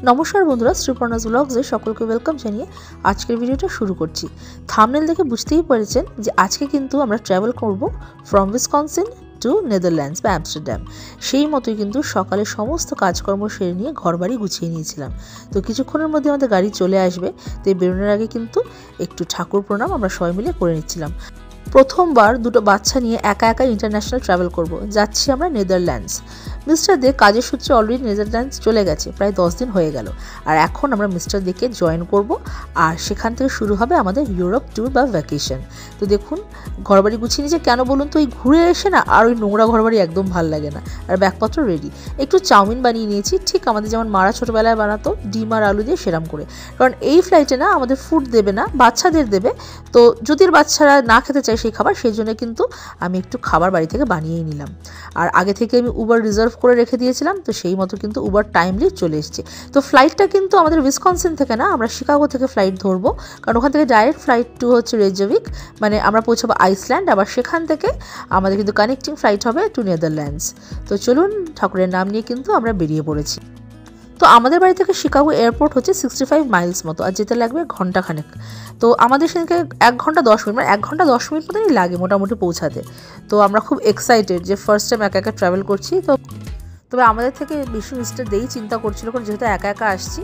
নমস্কার বন্ধুরা, শ্রীপর্ণাস ব্লগসে সকলকে ওয়েলকাম জানিয়ে আজকের ভিডিওটা শুরু করছি। থাম্বনেল দেখে বুঝতেই পেরেছেন যে আজকে কিন্তু আমরা ট্রাভেল করব ফ্রম উইসকনসিন টু নেদারল্যান্ডস বা অ্যামস্টারডাম। সেই মতোই কিন্তু সকালে সমস্ত কাজকর্ম সেরে নিয়ে ঘরবাড়ি গুছিয়ে নিয়েছিলাম। তো কিছুক্ষণের মধ্যে আমাদের গাড়ি চলে আসবে। তো এই বেরোনোর আগে কিন্তু একটু ঠাকুর প্রণাম আমরা সবাই মিলে করে নিচ্ছিলাম। প্রথমবার দুটো বাচ্চা নিয়ে একা একা ইন্টারন্যাশনাল ট্রাভেল করব। যাচ্ছি আমরা নেদারল্যান্ডস। মিস্টার দে কাজের সূত্রে অলরেডি নেদারল্যান্ডস চলে গেছে, প্রায় 10 দিন হয়ে গেল। আর এখন আমরা মিস্টার দেকে জয়েন করব, আর সেখান থেকে শুরু হবে আমাদের ইউরোপ ট্যুর বা ভ্যাকেশন। তো দেখুন ঘরবাড়ি গুছিয়ে নিয়েছে। কেন বলুন তো, ওই ঘুরে এসে না আর ওই নোংরা ঘরবাড়ি একদম ভাল লাগে না। আর ব্যাগপত্র রেডি। একটু চাউমিন বানিয়ে নিয়েছি, ঠিক আমাদের যেমন মারা ছোটোবেলায় বানাতো ডিম আর আলু দিয়ে, সেরাম করে। কারণ এই ফ্লাইটে না আমাদের ফুড দেবে না, বাচ্চাদের দেবে। তো যদি বাচ্চারা না খেতে চায় সেই খাবার, সেই জন্য কিন্তু আমি একটু খাবার বাড়ি থেকে বানিয়েই নিলাম। আর আগে থেকে আমি উবার রিজার্ভ করে রেখে দিয়েছিলাম, তো সেই মতো কিন্তু উবার টাইমলি চলে এসছে। তো ফ্লাইটটা কিন্তু আমাদের উইসকনসিন থেকে না, আমরা শিকাগো থেকে ফ্লাইট ধরবো। কারণ ওখান থেকে ডাইরেক্ট ফ্লাইট টু হচ্ছে রেজভিক, মানে আমরা পৌঁছাবো আইসল্যান্ড। আবার সেখান থেকে আমাদের কিন্তু কানেক্টিং ফ্লাইট হবে টু নেদারল্যান্ডস। তো চলুন, ঠাকুরের নাম নিয়ে কিন্তু আমরা বেরিয়ে পড়েছি। তো আমাদের বাড়ি থেকে শিকাগো এয়ারপোর্ট হচ্ছে 65 মাইলস মতো, আর যেতে লাগবে ঘন্টাখানেক। তো আমাদের সেদিনকে 1 ঘন্টা 10 মিনিট, মানে 1 ঘন্টা 10 মিনিট মতনই লাগে মোটামুটি পৌঁছাতে। তো আমরা খুব এক্সাইটেড যে ফার্স্ট টাইম একা একা ট্রাভেল করছি। তো তবে আমাদের থেকে বেশি মিস্টার দেই চিন্তা করছিল, কারণ যেহেতু একা একা আসছি।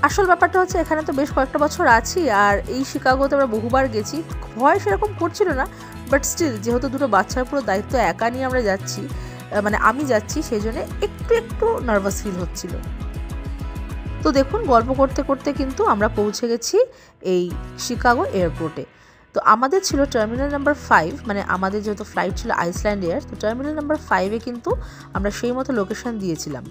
আসল ব্যাপারটা হচ্ছে এখানে তো বেশ কয়েকটা বছর আছি, আর এই শিকাগোতে আমরা বহুবার গেছি। ভয় সেরকম করছিল না, বাট স্টিল যেহেতু দুটো বাচ্চার পুরো দায়িত্ব একা নিয়ে আমরা যাচ্ছি, মানে আমি যাচ্ছি, সেই জন্য একটু নার্ভাস ফিল হচ্ছিল। তো দেখুন গল্প করতে করতে কিন্তু আমরা পৌঁছে গেছি এই শিকাগো এয়ারপোর্টে। তো আমাদের ছিল টার্মিনাল নাম্বার 5, মানে আমাদের যেহেতু ফ্লাইট ছিল আইসল্যান্ড এয়ার, তো টার্মিনাল নাম্বার 5-এ কিন্তু আমরা সেই মতো লোকেশন দিয়েছিলাম।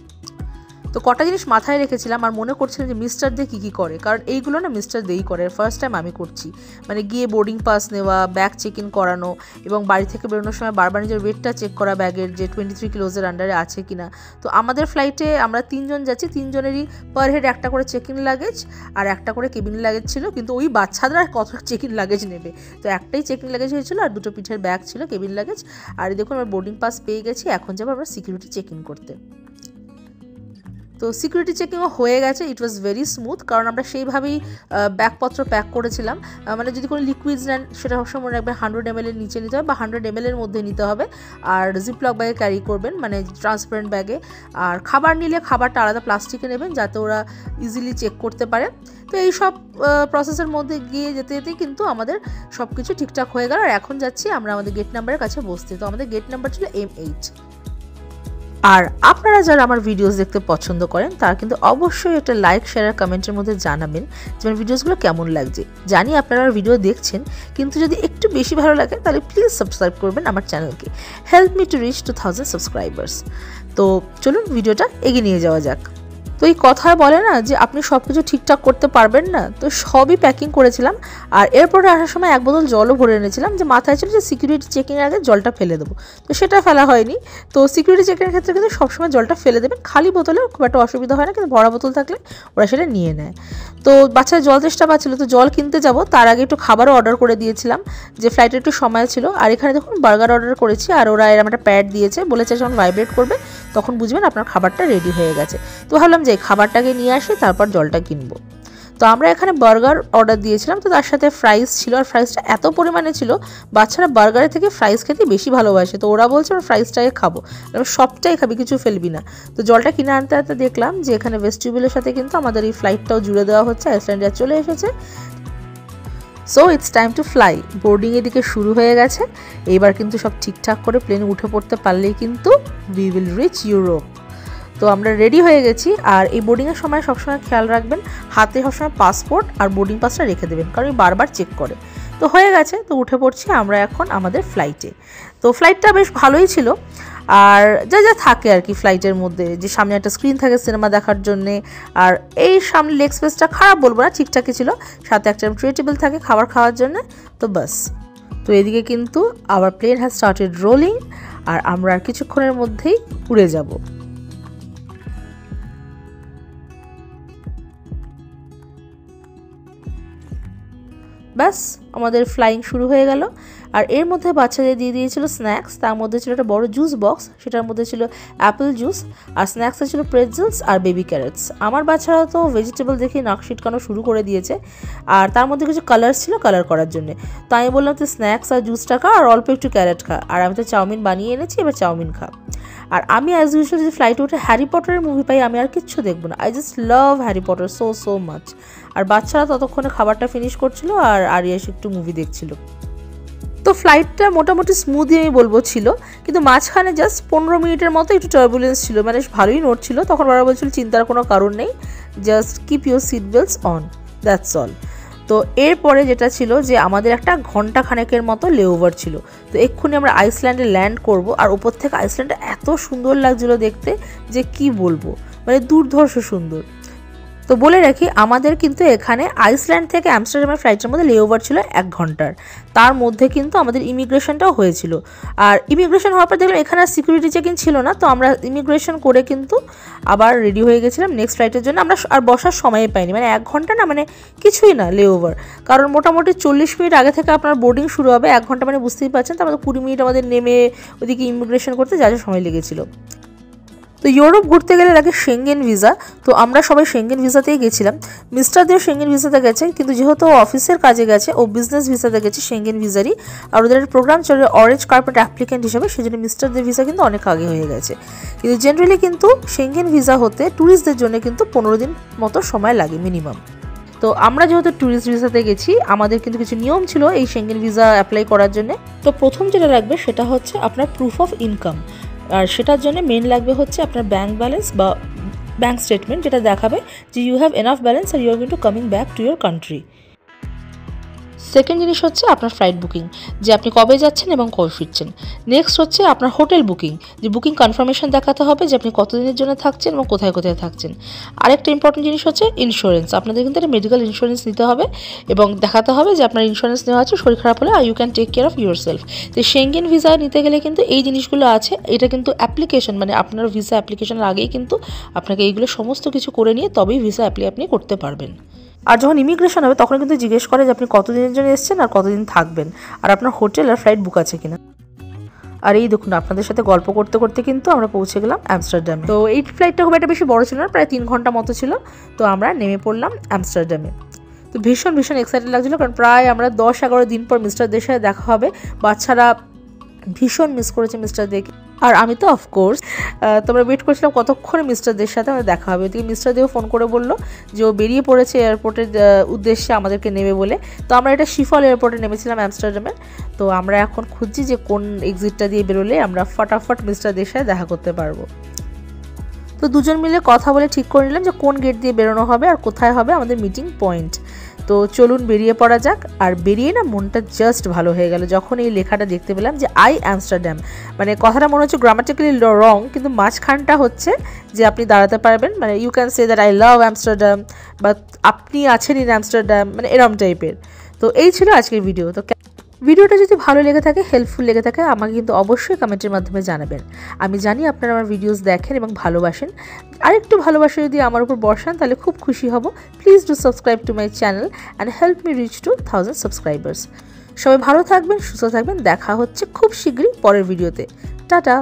তো কটা জিনিস মাথায় রেখেছিলাম, আর মনে করছিলাম যে মিস্টার দে কী করে, কারণ এইগুলো না মিস্টার দেই করে, ফার্স্ট টাইম আমি করছি। মানে গিয়ে বোর্ডিং পাস নেওয়া, ব্যাগ চেক ইন করানো, এবং বাড়ি থেকে বেরোনোর সময় বারবার নিজের ওয়েটটা চেক করা ব্যাগের, যে 23 কিলোজের আন্ডারে আছে কিনা। তো আমাদের ফ্লাইটে আমরা 3 জন যাচ্ছি, 3 জনেরই পার হেড একটা করে চেক ইন লাগেজ আর একটা করে কেবিন লাগেজ ছিল। কিন্তু ওই বাচ্চাদের আর কত চেক ইন লাগেজ নেবে, তো একটাই চেক ইন লাগেজ হয়েছিল, আর দুটো পিঠের ব্যাগ ছিল কেবিন লাগেজ। আর দেখুন আমরা বোর্ডিং পাস পেয়ে গেছি, এখন যাবো আমরা সিকিউরিটি চেক ইন করতে। তো সিকিউরিটি চেকিংও হয়ে গেছে। ইট ওয়াজ ভেরি স্মুথ, কারণ আমরা সেইভাবেই ব্যাগপত্র প্যাক করেছিলাম। মানে যদি কোনো লিকুইডস নেন সেটা সবসময় মনে রাখবেন 100 ml এর নিচে নিতে হবে, বা 100 ml এর মধ্যে নিতে হবে। আর জিপলক ব্যাগে ক্যারি করবেন, মানে ট্রান্সপারেন্ট ব্যাগে। আর খাবার নিলে খাবারটা আলাদা প্লাস্টিকে নেবেন, যাতে ওরা ইজিলি চেক করতে পারে। তো এই সব প্রসেসের মধ্যে গিয়ে যেতে যেতেই কিন্তু আমাদের সব কিছু ঠিকঠাক হয়ে গেল। আর এখন যাচ্ছি আমরা আমাদের গেট নাম্বারের কাছে বসতে। তো আমাদের গেট নাম্বার ছিল M8। আর আপনারা যারা আমার ভিডিওস দেখতে পছন্দ করেন তারা কিন্তু অবশ্যই একটা লাইক, শেয়ার আর কমেন্টের মধ্যে জানাবেন যে আমার ভিডিওসগুলো কেমন লাগছে। জানি আপনারা ভিডিও দেখছেন, কিন্তু যদি একটু বেশি ভালো লাগে তাহলে প্লিজ সাবস্ক্রাইব করবেন আমার চ্যানেলকে। Help me to reach 2000 subscribers. তো চলুন ভিডিওটা এগিয়ে নিয়ে যাওয়া যাক। তো এই কথায় বলে না যে আপনি সব কিছু ঠিকঠাক করতে পারবেন না, তো সবই প্যাকিং করেছিলাম। আর এরপরে আসার সময় 1 বোতল জলও ভরে এনেছিলাম, যে মাথায় ছিল যে সিকিউরিটি চেকিংয়ের আগে জলটা ফেলে দেবো। তো সেটা ফেলা হয়নি। তো সিকিউরিটি চেকিংয়ের ক্ষেত্রে কিন্তু সবসময় জলটা ফেলে দেবেন, খালি বোতলে খুব একটা অসুবিধা হয় না, কিন্তু ভরা বোতল থাকলে ওরা সেটা নিয়ে নেয়। তো বাচ্চারা জল তেষ্টা পাচ্ছিল, তো জল কিনতে যাব তার আগে একটু খাবারও অর্ডার করে দিয়েছিলাম, যে ফ্লাইটের একটু সময় ছিল। আর এখানে দেখুন বার্গার অর্ডার করেছি, আর ওরা এরকম একটা প্যাড দিয়েছে, বলেছে যখন ভাইব্রেট করবে তখন বুঝবেন আপনার খাবারটা রেডি হয়ে গেছে। তো ভাবলাম যে খাবারটাকে নিয়ে আসি, তারপর জলটা কিনবো। তো আমরা এখানে বার্গার অর্ডার দিয়েছিলাম, তো তার সাথে ফ্রাইস ছিল। আর ফ্রাইসটা এত পরিমাণে ছিল, বাচ্চারা বার্গারের থেকে ফ্রাইস খেতে বেশি ভালোবাসে। তো ওরা বলছে আমরা ফ্রাইসটাকে খাবো, সবটাই খাবি, কিছু ফেলবি না। তো জলটা কিনে আনতে আনতে দেখলাম যে এখানে ভেস্টিবিউলের সাথে কিন্তু আমাদের এই ফ্লাইটটাও জুড়ে দেওয়া হচ্ছে, আইসল্যান্ড এয়ার চলে এসেছে। So it's time to fly. বোর্ডিংয়ের দিকে শুরু হয়ে গেছে। এইবার কিন্তু সব ঠিকঠাক করে প্লেনে উঠে পড়তে পারলেই কিন্তু উই উইল রিচ ইউরোপ। তো আমরা রেডি হয়ে গেছি। আর এই বোর্ডিংয়ের সময় সবসময় খেয়াল রাখবেন, হাতে সবসময় পাসপোর্ট আর বোর্ডিং পাসটা রেখে দেবেন, কারণ বারবার চেক করে। তো হয়ে গেছে, তো উঠে পড়ছি আমরা এখন আমাদের ফ্লাইটে। তো ফ্লাইটটা বেশ ভালোই ছিল। আর যা যা থাকে আর কি ফ্লাইটের মধ্যে, যে সামনে একটা স্ক্রিন থাকে সিনেমা দেখার জন্যে, আর এই সামনে লেগ স্পেসটা খারাপ বলবো না, ঠিকঠাকই ছিল। সাথে একটা ট্রে টেবিল থাকে খাবার খাওয়ার জন্য। তো বাস। তো এদিকে কিন্তু our plane has started rolling, আর আমরা আর কিছুক্ষণের মধ্যেই উড়ে যাব। ব্যাস আমাদের ফ্লাইং শুরু হয়ে গেল। আর এর মধ্যে বাচ্চাদের দিয়ে দিয়েছিল স্ন্যাক্স। তার মধ্যে ছিল একটা বড় জুস বক্স, সেটার মধ্যে ছিল অ্যাপেল জুস, আর স্ন্যাক্সে ছিল প্রেটজেলস আর বেবি ক্যারেটস। আমার বাচ্চারা তো ভেজিটেবল দেখে নাক ছিটকানো শুরু করে দিয়েছে, আর তার মধ্যে কিছু কালার ছিল কালার করার জন্য। তো আমি বললাম তুই স্ন্যাক্স আর জুসটা খা আর অল্প একটু ক্যারেট খা, আর আমি তো চাউমিন বানিয়ে এনেছি, এবার চাউমিন খা। আর আমি অ্যাজ ইউজুয়াল যদি ফ্লাইটে উঠে হ্যারি পটারের মুভি পাই আমি আর কিচ্ছু দেখবো না। I just love Harry Potter so much. আর বাচ্চারা ততক্ষণে খাবারটা ফিনিশ করছিল আর আরিয়াস একটু মুভি দেখছিল। তো ফ্লাইটটা মোটামুটি স্মুথই আমি বলবো ছিল, কিন্তু মাঝখানে জাস্ট 15 মিনিটের মতো একটু টার্বুলেন্স ছিল, মানে ভালোই নড়ছিল। তখন বাবা বলছিল চিন্তার কোনো কারণ নেই, just keep your seat belts on, that's all. তো এরপরে যেটা ছিল যে আমাদের একটা ঘন্টা খানেকের মতো লেওভার ছিল। তো এক্ষুনি আমরা আইসল্যান্ডে ল্যান্ড করব, আর ওপর থেকে আইসল্যান্ডটা এত সুন্দর লাগছিল দেখতে যে কি বলবো, মানে দুর্ধর্ষ সুন্দর। তো বলে রাখি আমাদের কিন্তু এখানে আইসল্যান্ড থেকে আমস্টারডামের ফ্লাইটের মধ্যে লেওভার ছিল 1 ঘন্টার। তার মধ্যে কিন্তু আমাদের ইমিগ্রেশনটাও হয়েছিল, আর ইমিগ্রেশন হওয়ার পর দেখলাম এখানে সিকিউরিটি চেক ইন ছিল না। তো আমরা ইমিগ্রেশন করে কিন্তু আবার রেডি হয়ে গেছিলাম নেক্সট ফ্লাইটের জন্য। আমরা আর বসার সময় পাইনি, মানে 1 ঘন্টা না, মানে কিছুই না লেওভার, কারণ মোটামুটি 40 মিনিট আগে থেকে আপনার বোর্ডিং শুরু হবে। 1 ঘন্টা মানে বুঝতেই পারছেন, তো আমাদের 20 মিনিট আমাদের নেমে ওদিকে ইমিগ্রেশন করতে যা যা সময় লেগেছিল। তো ইউরোপ ঘুরতে গেলে লাগে সেঙ্গেন ভিসা। তো আমরা সবাই সেঙ্গেন ভিসাতেই গেছিলাম। মিস্টারদের সেঙ্গেন ভিসাতে গেছে, কিন্তু যেহেতু ও অফিসের কাজে গেছে ও বিজনেস ভিসাতে গেছে সেঙ্গেন ভিসারই। আর ওদের প্রোগ্রাম চলে অরেঞ্জ কার্পেট অ্যাপ্লিকেন্ট হিসেবে, সেজন্য মিস্টারদের ভিসা কিন্তু অনেক আগে হয়ে গেছে। কিন্তু জেনারেলি কিন্তু সেঙ্গেন ভিসা হতে ট্যুরিস্টদের জন্য কিন্তু 15 দিন মতো সময় লাগে মিনিমাম। তো আমরা যেহেতু ট্যুরিস্ট ভিসাতে গেছি আমাদের কিন্তু কিছু নিয়ম ছিল এই সেঙ্গেন ভিসা অ্যাপ্লাই করার জন্য। তো প্রথম যেটা লাগবে সেটা হচ্ছে আপনার প্রুফ অফ ইনকাম, আর সেটার জন্য মেন লাগবে হচ্ছে আপনার ব্যাঙ্ক ব্যালেন্স বা ব্যাঙ্ক স্টেটমেন্ট, যেটা দেখাবে যে ইউ হ্যাভ এনাফ ব্যালেন্স আর you are going to coming back to your country. Second জিনিস হচ্ছে আপনার ফ্লাইট বুকিং, যে আপনি কবে যাচ্ছেন এবং কবে ফিরছেন। নেক্সট হচ্ছে আপনার হোটেল বুকিং, যে বুকিং কনফার্মেশন দেখাতে হবে যে আপনি কতদিনের জন্য থাকছেন এবং কোথায় কোথায় থাকছেন। আরেকটা ইম্পর্টেন্ট জিনিস হচ্ছে ইন্স্যুরেন্স, আপনাদের কিন্তু একটা মেডিকেল ইন্স্যুরেন্স নিতে হবে এবং দেখাতে হবে যে আপনার ইন্স্যুরেন্স নেওয়া আছে, শরীর খারাপ হলে you can take care of yourself. তো সেঙ্গেন ভিসা নিতে গেলে কিন্তু এই জিনিসগুলো আছে। এটা কিন্তু অ্যাপ্লিকেশন, মানে আপনার ভিসা অ্যাপ্লিকেশনের আগেই কিন্তু আপনাকে এইগুলো সমস্ত কিছু করে নিয়ে তবেই ভিসা অ্যাপ্লাই আপনি করতে পারবেন। আর যখন ইমিগ্রেশন হবে তখন কিন্তু জিজ্ঞেস করে যে আপনি কতদিনের জন্য এসেছেন আর কতদিন থাকবেন, আর আপনার হোটেল আর ফ্লাইট বুক আছে কিনা। আর এই দেখুন আপনাদের সাথে গল্প করতে করতে কিন্তু আমরা পৌঁছে গেলাম আমস্টারডামে। তো এই ফ্লাইটটা খুব একটা বেশি বড় ছিল না, প্রায় 3 ঘন্টা মতো ছিল। তো আমরা নেমে পড়লাম আমস্টারডামে। তো ভীষণ এক্সাইটেড লাগছিল, কারণ প্রায় আমরা 10-11 দিন পর মিস্টারদের সাথে দেখা হবে। বাচ্চারা ভীষণ মিস করেছে মিস্টারদেরকে, আর আমি তো অফকোর্স। তোমরা ওয়েট করছিলাম কতক্ষণে মিস্টারদের সাথে আমাদের দেখা হবে। ওদিকে মিস্টারদেরও ফোন করে বললো যে ও বেরিয়ে পড়েছে এয়ারপোর্টের উদ্দেশ্যে আমাদেরকে নেবে বলে। তো আমরা এটা শিফল এয়ারপোর্টে নেমেছিলাম আমস্টারডামে। তো আমরা এখন খুঁজছি যে কোন এক্সিটটা দিয়ে বেরোলে আমরা ফটাফট মিস্টারদের সাথে দেখা করতে পারবো। তো দুজন মিলে কথা বলে ঠিক করে নিলাম যে কোন গেট দিয়ে বেরোনো হবে আর কোথায় হবে আমাদের মিটিং পয়েন্ট। তো চলুন বেরিয়ে পড়া যাক। আর বেরিয়ে না মনটা জাস্ট ভালো হয়ে গেল যখন এই লেখাটা দেখতে পেলাম যে আই আমস্টারডাম। মানে কথাটা মনে হচ্ছে গ্রামাটিক্যালি রং, কিন্তু মাঝখানটা হচ্ছে যে আপনি দাঁড়াতে পারবেন, মানে you can say that I love Amsterdam, বা আপনি আছেন ইন আমস্টারডাম, মানে এরম টাইপের। তো এই ছিল আজকের ভিডিও। তো ভিডিওটা যদি ভালো লেগে থাকে, হেল্পফুল লেগে থাকে, আমাকে কিন্তু অবশ্যই কমেন্টের মাধ্যমে জানাবেন। আমি জানি আপনারা আমার ভিডিওস দেখেন এবং ভালোবাসেন। আরেকটু ভালোবাসা যদি আমার উপর বসান তাহলে খুব খুশি হব। Please do subscribe to my channel and help me rich two 1000 subscribers. সবাই ভালো থাকবেন, সুস্থ থাকবেন। দেখা হচ্ছে খুব শীঘ্রই পরের ভিডিওতে। টাটা।